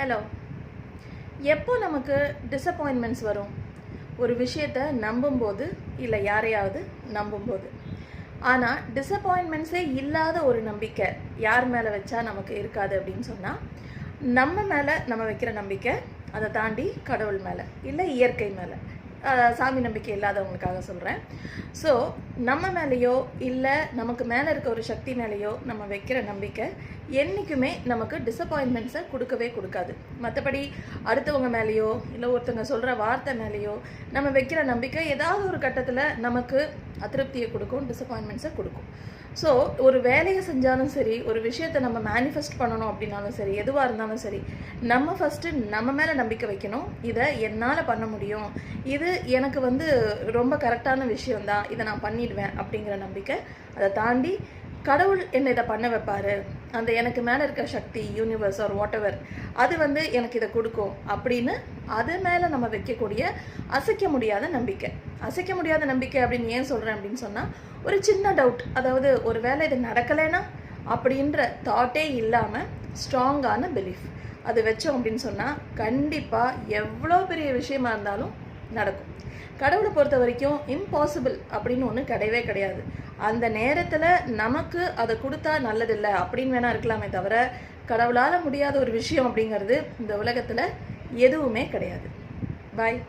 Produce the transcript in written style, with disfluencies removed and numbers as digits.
Hello. எப்போ நமக்கு disappointments வரும்? ஒரு விஷயத்தை நம்பும்போது, இல்லை யாரையாவது நம்பும்போது. ஆனால் டிசப்பாயின்மெண்ட்ஸே இல்லாத ஒரு நம்பிக்கை யார் மேலே வச்சா நமக்கு இருக்காது அப்படின்னு சொன்னால், நம்ம மேலே நம்ம வைக்கிற நம்பிக்கை, அதை தாண்டி கடவுள் மேலே, இல்லை இயற்கை மேலே. சாமி நம்பிக்கை இல்லாதவங்களுக்காக சொல்கிறேன். ஸோ நம்ம மேலேயோ இல்லை நமக்கு மேலே இருக்க ஒரு சக்தி மேலேயோ நம்ம வைக்கிற நம்பிக்கை என்றைக்குமே நமக்கு டிசப்பாயின்மெண்ட்ஸை கொடுக்கவே கொடுக்காது. மற்றபடி அடுத்தவங்க மேலேயோ இல்லை ஒருத்தவங்க சொல்கிற வார்த்தை மேலேயோ நம்ம வைக்கிற நம்பிக்கை ஏதாவது ஒரு கட்டத்தில் நமக்கு அதிருப்தியை கொடுக்கும், டிசப்பாயின்மெண்ட்ஸை கொடுக்கும். ஸோ ஒரு வேலையை செஞ்சாலும் சரி, ஒரு விஷயத்தை நம்ம மேனிஃபெஸ்ட் பண்ணணும் அப்படின்னாலும் சரி, எதுவாக இருந்தாலும் சரி, நம்ம ஃபஸ்ட்டு நம்ம மேலே நம்பிக்கை வைக்கணும். இதை என்னால் பண்ண முடியும், இது எனக்கு ரொம்ப கரெக்டான விஷயம்தான், இதை நான் பண்ணிடுவேன் அப்படிங்கிற நம்பிக்கை. அதை தாண்டி கடவுள் என்னை இதை பண்ண வைப்பார், அந்த எனக்கு மேலே இருக்க சக்தி, யூனிவர்ஸ் ஆர் வாட் எவர், அது எனக்கு இதை கொடுக்கும் அப்படின்னு அது மேலே நம்ம வைக்கக்கூடிய அசைக்க முடியாத நம்பிக்கை. அசைக்க முடியாத நம்பிக்கை அப்படின்னு ஏன் சொல்கிறேன் அப்படின்னு சொன்னால், ஒரு சின்ன டவுட், அதாவது ஒரு வேளை இது நடக்கலைன்னா அப்படின்ற தாட்டே இல்லாமல் ஸ்ட்ராங்கான பிலீஃப் அது வச்சோம் அப்படின்னு சொன்னால் கண்டிப்பாக எவ்வளோ பெரிய விஷயமா இருந்தாலும் நடக்கும். கடவுளை பொறுத்த வரைக்கும் இம்பாசிபிள் அப்படின்னு ஒன்று கிடையவே கிடையாது. அந்த நேரத்தில் நமக்கு அதை கொடுத்தா நல்லதில்லை அப்படின்னு வேணா இருக்கலாமே தவிர, கடவுளால் முடியாத ஒரு விஷயம் அப்படிங்கிறது இந்த உலகத்தில் எதுவுமே கிடையாது. பாய்.